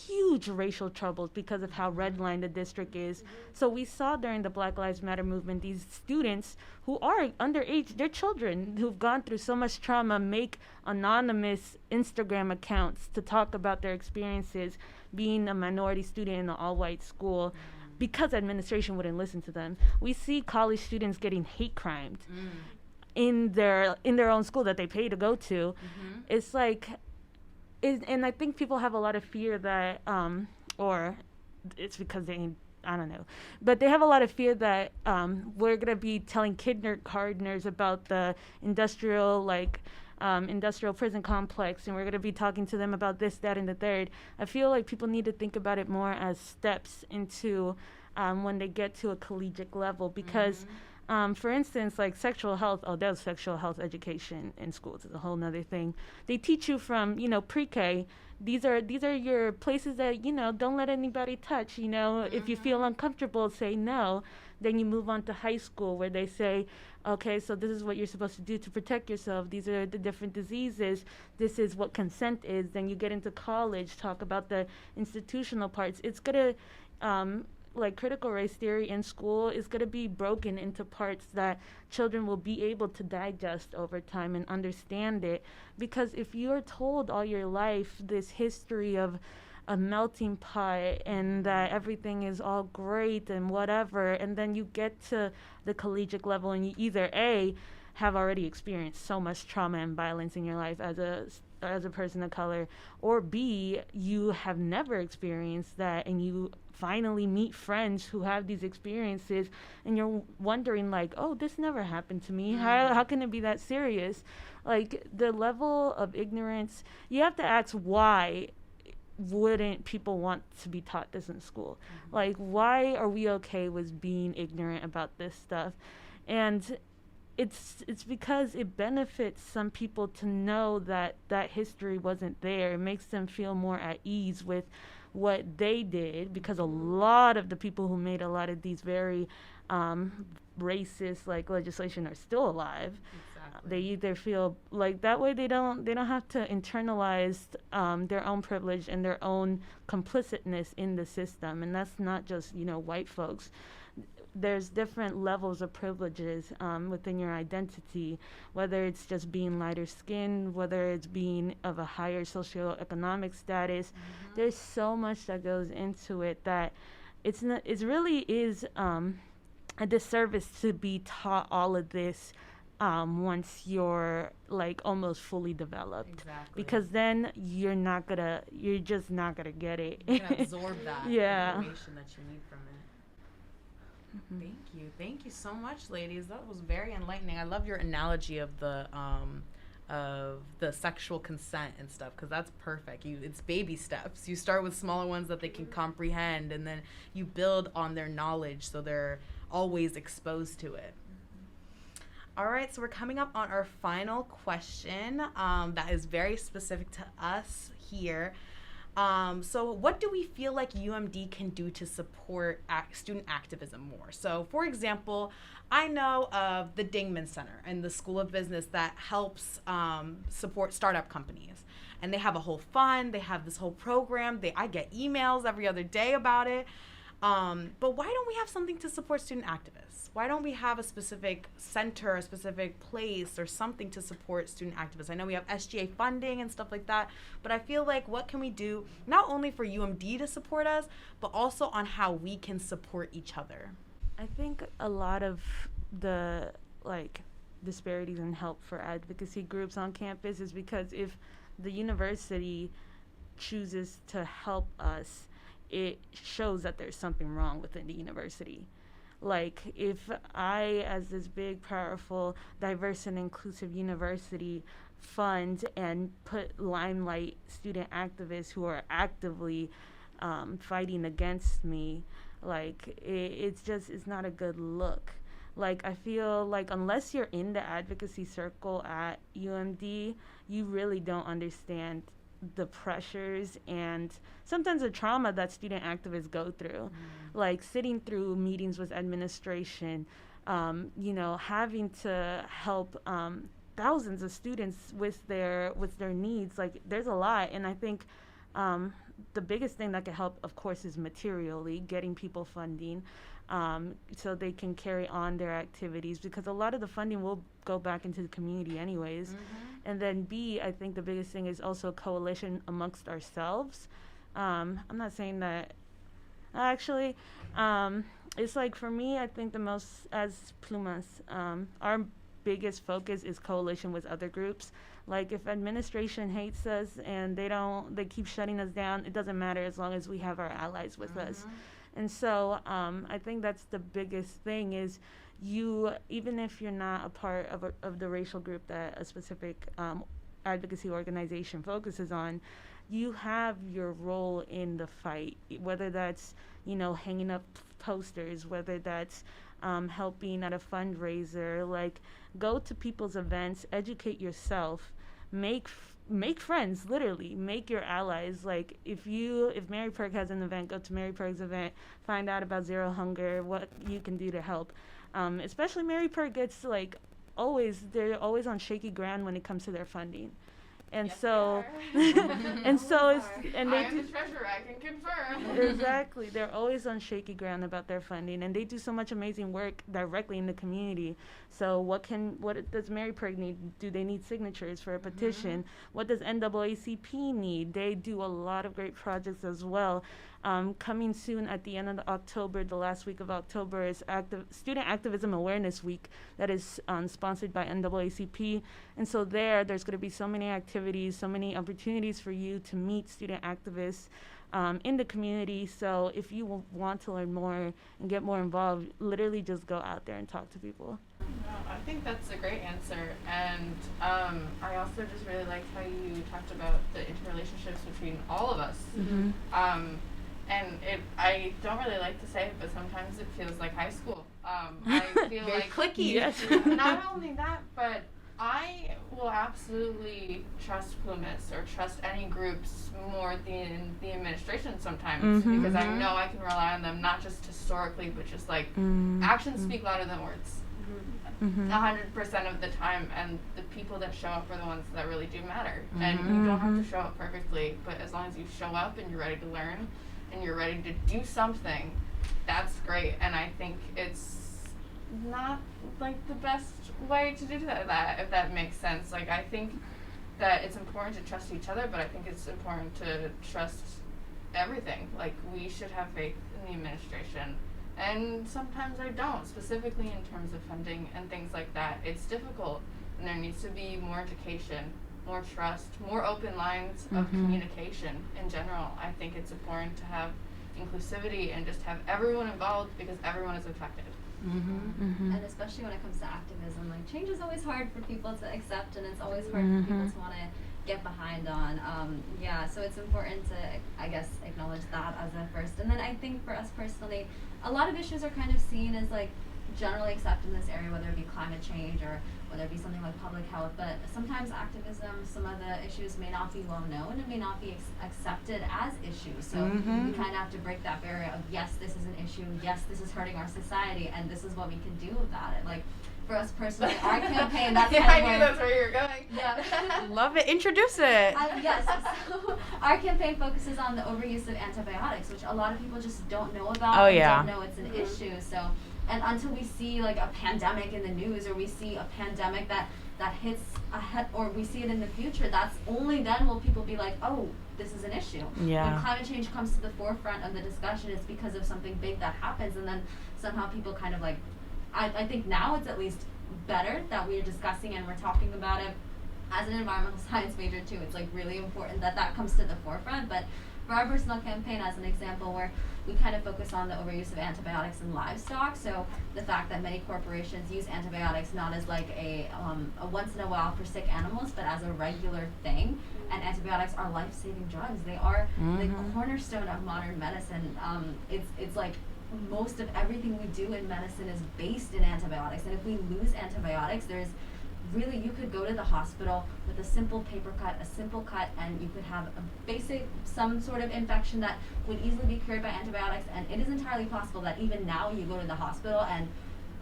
S2: huge racial troubles because of how redlined the district is. So we saw during the Black Lives Matter movement these students who are underage, they're children who've gone through so much trauma, make anonymous Instagram accounts to talk about their experiences being a minority student in an all-white school. Because administration wouldn't listen to them. We see college students getting hate crimed in their own school that they pay to go to. It's like, and I think people have a lot of fear that, or it's because I don't know, but they have a lot of fear that we're gonna be telling kindergartners about the industrial prison complex, and we're going to be talking to them about this, that, and the third. I feel like people need to think about it more as steps into when they get to a collegiate level, because for instance, like sexual health, there's sexual health education in schools. It's a whole nother thing. They teach you from, pre-K. These are your places that, don't let anybody touch. If you feel uncomfortable, say no. Then you move on to high school, where they say, okay, so this is what you're supposed to do to protect yourself. These are the different diseases. This is what consent is. Then you get into college, talk about the institutional parts. It's going to, like critical race theory in school is going to be broken into parts that children will be able to digest over time and understand it. Because if you're told all your life this history of a melting pot and that everything is all great and whatever, and then you get to the collegiate level and you either A, have already experienced so much trauma and violence in your life as a person of color, or B, you have never experienced that and you finally meet friends who have these experiences and you're wondering like, oh, this never happened to me. How can it be that serious? Like, the level of ignorance, you have to ask, why wouldn't people want to be taught this in school? Like, why are we okay with being ignorant about this stuff? And it's because it benefits some people to know that history wasn't there. It makes them feel more at ease with what they did, because a lot of the people who made a lot of these very racist legislation are still alive. Exactly. They either feel like that way they don't have to internalize their own privilege and their own complicitness in the system. And that's not just white folks. There's different levels of privileges within your identity, whether it's just being lighter skinned, whether it's being of a higher socioeconomic status. There's so much that goes into it that it really is a disservice to be taught all of this once you're almost fully developed.
S1: Exactly.
S2: Because then you're just not gonna get it.
S1: You can absorb that information that you need from it. Thank you so much, ladies. That was very enlightening. I love your analogy of the sexual consent and stuff, because that's perfect. It's baby steps. You start with smaller ones that they can comprehend, and then you build on their knowledge so they're always exposed to it. All right, so we're coming up on our final question that is very specific to us here. So what do we feel like UMD can do to support student activism more? So, for example, I know of the Dingman Center and the School of Business that helps support startup companies. And they have a whole fund. They have this whole program. I get emails every other day about it. But why don't we have something to support student activists? Why don't we have a specific center, a specific place, or something to support student activists? I know we have SGA funding and stuff like that, but I feel like what can we do not only for UMD to support us, but also on how we can support each other?
S2: I think a lot of the disparities in help for advocacy groups on campus is because if the university chooses to help us, it shows that there's something wrong within the university. Like, if I, as this big, powerful, diverse, and inclusive university, fund and put limelight student activists who are actively fighting against me, it's not a good look. I feel like unless you're in the advocacy circle at UMD, you really don't understand the pressures and sometimes the trauma that student activists go through, like sitting through meetings with administration, having to help thousands of students with their needs. Like, there's a lot, and I think the biggest thing that could help, of course, is materially getting people funding, so they can carry on their activities, because a lot of the funding will go back into the community anyways. And then B, I think the biggest thing is also coalition amongst ourselves. I'm not saying that, actually, it's like, for me, I think the most, as PLUMAS, our biggest focus is coalition with other groups. Like, if administration hates us and they keep shutting us down, it doesn't matter as long as we have our allies with us. And so I think that's the biggest thing is even if you're not a part of the racial group that a specific advocacy organization focuses on, you have your role in the fight, whether that's, hanging up posters, whether that's helping at a fundraiser. Like, go to people's events, educate yourself, make friends, literally make your allies. Like, if MaryPIRG has an event, go to MaryPIRG's event, find out about Zero Hunger, what you can do to help. Especially MaryPIRG gets they're always on shaky ground when it comes to their funding. And
S5: yes,
S2: so,
S5: they
S2: and so it's, and
S5: I
S2: they
S5: am
S2: do,
S5: the treasurer, I can confirm.
S2: exactly, they're always on shaky ground about their funding, and they do so much amazing work directly in the community. So what does MaryPIRG need? Do they need signatures for a petition? What does NAACP need? They do a lot of great projects as well. Coming soon at the end of October, the last week of October, is Student Activism Awareness Week that is sponsored by NAACP. And so there's going to be so many activities, so many opportunities for you to meet student activists in the community. So if you want to learn more and get more involved, literally just go out there and talk to people.
S5: I think that's a great answer, and I also just really liked how you talked about the interrelationships between all of us. And I don't really like to say it, but sometimes it feels like high school. I feel
S1: Very
S5: like
S1: cliquey.
S2: Yes.
S5: not only that, but I will absolutely trust PLUMAS or trust any groups more than the administration sometimes, because I know I can rely on them, not just historically, but just like actions speak louder than words. 100% of the time, and the people that show up are the ones that really do matter. And you don't have to show up perfectly, but as long as you show up and you're ready to learn and you're ready to do something, that's great. And I think it's not like the best way to do that, if that makes sense. Like, I think that it's important to trust each other, but I think it's important to trust everything. Like, we should have faith in the administration, and sometimes I don't, specifically in terms of funding and things like that. It's difficult, and there needs to be more education, more trust, more open lines of communication in general. I think it's important to have inclusivity and just have everyone involved, because everyone is affected.
S4: And especially when it comes to activism, like, change is always hard for people to accept, and it's always hard for people to want to get behind on. So it's important to, I guess, acknowledge that as a first. And then I think for us personally, a lot of issues are kind of seen as like generally accepted in this area, whether it be climate change or whether it be something like public health. But sometimes activism, some of the issues may not be well known and may not be accepted as issues. So we kind of have to break that barrier of, yes, this is an issue, yes, this is hurting our society, and this is what we can do about it. Like, for us personally, our campaign, that's
S5: yeah,
S4: kind of
S5: I knew that's where you were going.
S4: Yeah.
S1: Love it. Introduce it.
S4: Yes. So our campaign focuses on the overuse of antibiotics, which a lot of people just don't know about. Don't know it's an issue. So, and until we see like a pandemic in the news, or we see a pandemic that hits or we see it in the future, that's only then will people be like, oh, this is an issue.
S1: Yeah.
S4: When climate change comes to the forefront of the discussion, it's because of something big that happens, and then somehow people kind of like, I think now it's at least better that we're discussing and we're talking about it. As an environmental science major too, it's like really important that comes to the forefront. But for our personal campaign, as an example, where we kind of focus on the overuse of antibiotics in livestock. So the fact that many corporations use antibiotics not as like a once in a while for sick animals, but as a regular thing. And antibiotics are life-saving drugs. They are the cornerstone of modern medicine. It's like most of everything we do in medicine is based in antibiotics, and if we lose antibiotics, there's really, you could go to the hospital with a simple paper cut, a simple cut, and you could have a basic, some sort of infection that would easily be cured by antibiotics. And it is entirely possible that even now you go to the hospital and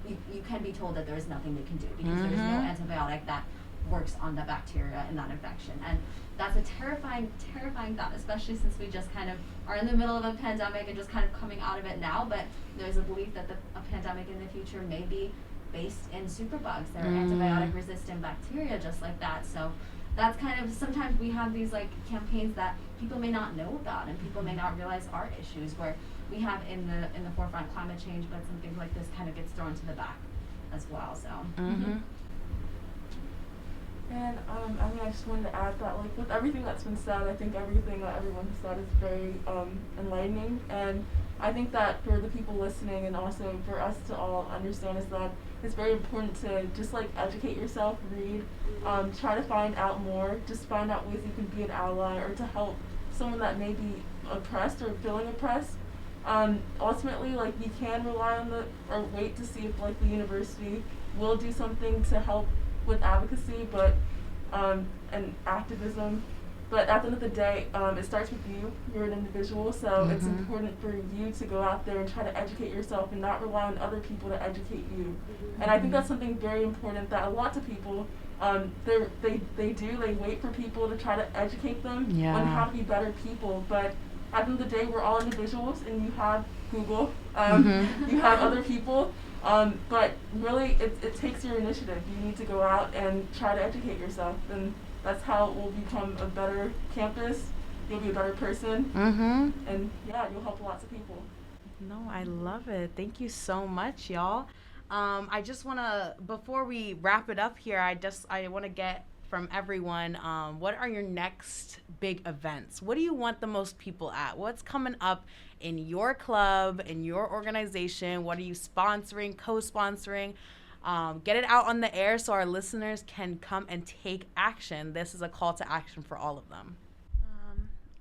S4: you can be told that there is nothing they can do because there is no antibiotic that works on the bacteria in that infection. And that's a terrifying, terrifying thought, especially since we just kind of are in the middle of a pandemic and just kind of coming out of it now. But there's a belief that a pandemic in the future may be based in superbugs. There are antibiotic resistant bacteria just like that. So that's kind of, sometimes we have these like campaigns that people may not know about and people may not realize are issues, where we have in the forefront climate change, but something like this kind of gets thrown to the back as well. So
S6: And I just wanted to add that, like, with everything that's been said, I think everything that everyone has said is very enlightening. And I think that for the people listening and also for us to all understand is that it's very important to just, like, educate yourself, read, try to find out more, just find out ways you can be an ally or to help someone that may be oppressed or feeling oppressed. Ultimately, like, you can rely on or wait to see if, like, the university will do something to help with advocacy, but and activism. But at the end of the day, it starts with you. You're an individual, so it's important for you to go out there and try to educate yourself and not rely on other people to educate you. And I think that's something very important that a lot of people, they wait for people to try to educate them on how to be better people. But at the end of the day, we're all individuals, and you have Google, you have other people. But really, it takes your initiative. You need to go out and try to educate yourself, and that's how it will become a better campus. You'll be a better person, and yeah, you'll help lots of people.
S1: No, I love it. Thank you so much, y'all. I just want to, before we wrap it up here, I want to get from everyone, what are your next big events? What do you want the most people at? What's coming up in your club, in your organization? What are you sponsoring, co-sponsoring? Get it out on the air so our listeners can come and take action. This is a call to action for all of them.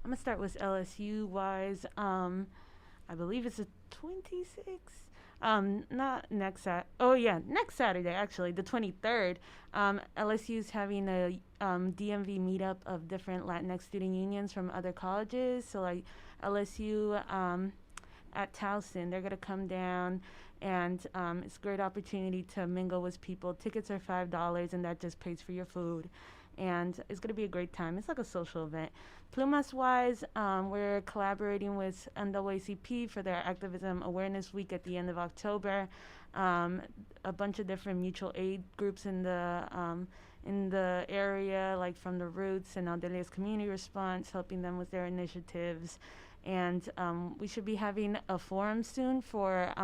S2: I'm going to start with LSU-wise. I believe it's the 26th. Not next next Saturday, actually, the 23rd. LSU's having a DMV meetup of different Latinx student unions from other colleges. So, like, LSU at Towson, they're going to come down, and it's a great opportunity to mingle with people. Tickets are $5, and that just pays for your food. And it's going to be a great time. It's like a social event. PLUMAS-wise, we're collaborating with NAACP for their Activism Awareness Week at the end of October. A bunch of different mutual aid groups in the area, like from the Roots and Aldelia's Community Response, helping them with their initiatives. And we should be having a forum soon for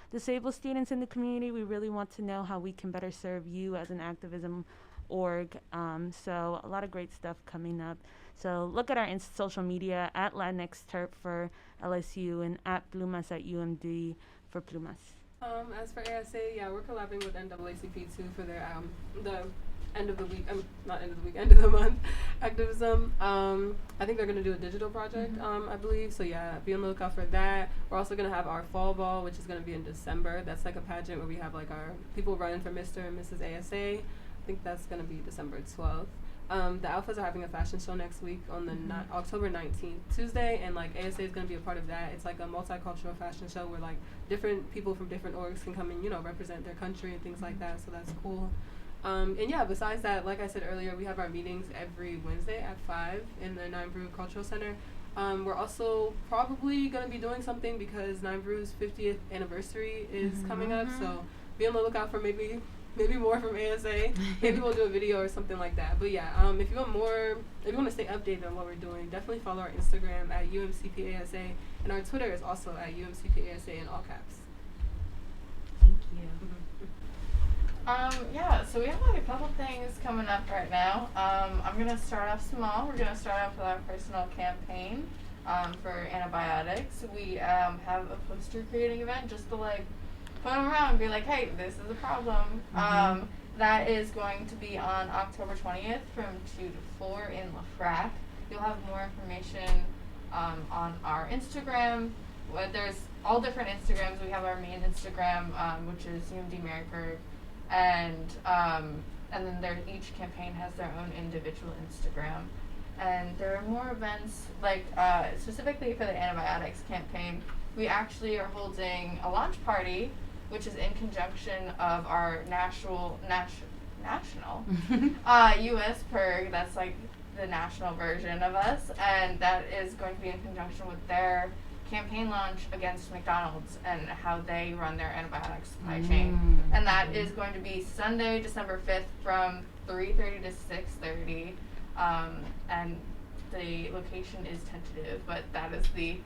S2: disabled students in the community. We really want to know how we can better serve you as an activism org. So a lot of great stuff coming up. So look at our social media at Latinx Terp for LSU and at PLUMAS at UMD for PLUMAS.
S3: As for ASA, yeah, we're collaborating with NAACP too for their the end of the week, end of the month activism. I think they're going to do a digital project, I believe. So yeah, be on the lookout for that. We're also going to have our fall ball, which is going to be in December. That's like a pageant where we have like our people running for Mr. and Mrs. ASA. I think that's going to be December 12th. The Alphas are having a fashion show next week on the October 19th, Tuesday, and like ASA is going to be a part of that. It's like a multicultural fashion show where like different people from different orgs can come and, represent their country and things like that. So that's cool. And yeah, besides that, like I said earlier, we have our meetings every Wednesday at 5 in the Nine Brew Cultural Center. We're also probably going to be doing something because Nine Brew's 50th anniversary is coming up. So be on the lookout for maybe more from ASA. Maybe we'll do a video or something like that. But yeah, if you want to stay updated on what we're doing, definitely follow our Instagram at UMCPASA, and our Twitter is also at UMCPASA in all caps.
S1: Thank you.
S5: Yeah, so we have like a couple things coming up right now. I'm going to start off small. We're going to start off with our personal campaign for antibiotics. We have a poster creating event just to like put them around and be like, hey, this is a problem. That is going to be on October 20th from 2 to 4 in Lafrac. You'll have more information on our Instagram. There's all different Instagrams. We have our main Instagram, which is UMD MaryPIRG, and and then each campaign has their own individual Instagram. And there are more events, like specifically for the antibiotics campaign, we actually are holding a launch party, which is in conjunction of our national U.S. PIRG, that's like the national version of us, and that is going to be in conjunction with their campaign launch against McDonald's and how they run their antibiotics supply chain. And that is going to be Sunday, December 5th from 3:30 to 6:30. And the location is tentative, but that is the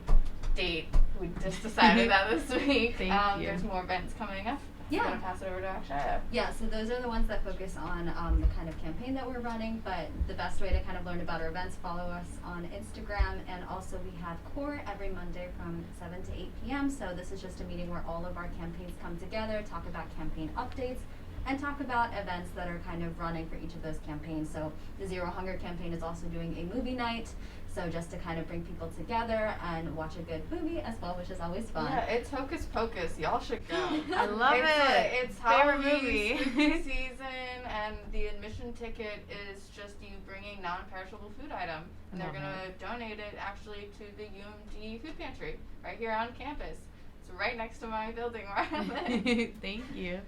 S5: date. We just decided that this week.
S1: Thank you.
S5: There's more events coming up.
S4: Yeah.
S5: I'm going to pass it over to Aksaya.
S4: Yeah, so those are the ones that focus on the kind of campaign that we're running, but the best way to kind of learn about our events, follow us on Instagram, and also we have CORE every Monday from 7 to 8 p.m. So this is just a meeting where all of our campaigns come together, talk about campaign updates, and talk about events that are kind of running for each of those campaigns. So the Zero Hunger campaign is also doing a movie night, so just to kind of bring people together and watch a good movie as well, which is always fun.
S5: Yeah, it's Hocus Pocus. Y'all should go.
S1: I love it.
S5: It's
S1: Favorite
S5: Halloween
S1: movie.
S5: spooky season, and the admission ticket is just you bringing non-perishable food item, and they're gonna donate it actually to the UMD food pantry right here on campus. It's right next to my building where I live.
S1: Thank you.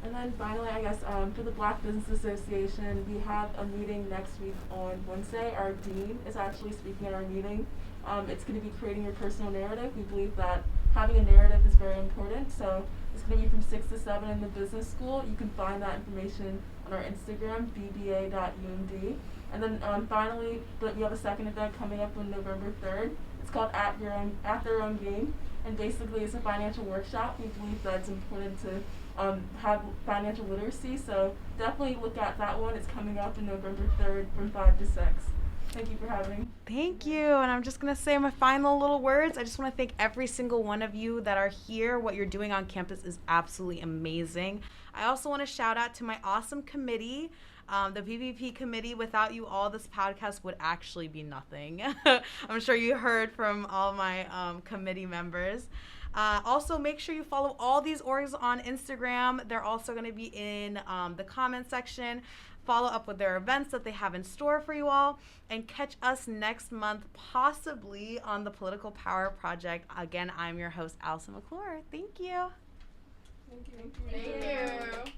S6: And then finally, I guess, for the Black Business Association, we have a meeting next week on Wednesday. Our dean is actually speaking at our meeting. It's going to be creating your personal narrative. We believe that having a narrative is very important. So it's going to be from 6 to 7 in the business school. You can find that information on our Instagram, bba.umd. And then finally, we have a second event coming up on November 3rd. It's called At Their Own Game. And basically, it's a financial workshop. We believe that it's important to have financial literacy, so definitely look at that one. It's coming up on November 3rd from 5 to 6. Thank you for having me.
S1: Thank you. And I'm just going to say my final little words. I just want to thank every single one of you that are here. What you're doing on campus is absolutely amazing. I also want to shout out to my awesome committee, the PPP committee. Without you all, this podcast would actually be nothing. I'm sure you heard from all my committee members. Also, make sure you follow all these orgs on Instagram. They're also going to be in the comment section. Follow up with their events that they have in store for you all. And catch us next month, possibly on the Political Power Project. Again, I'm your host, Allison McClure. Thank you.
S6: Thank you.
S5: Thank you.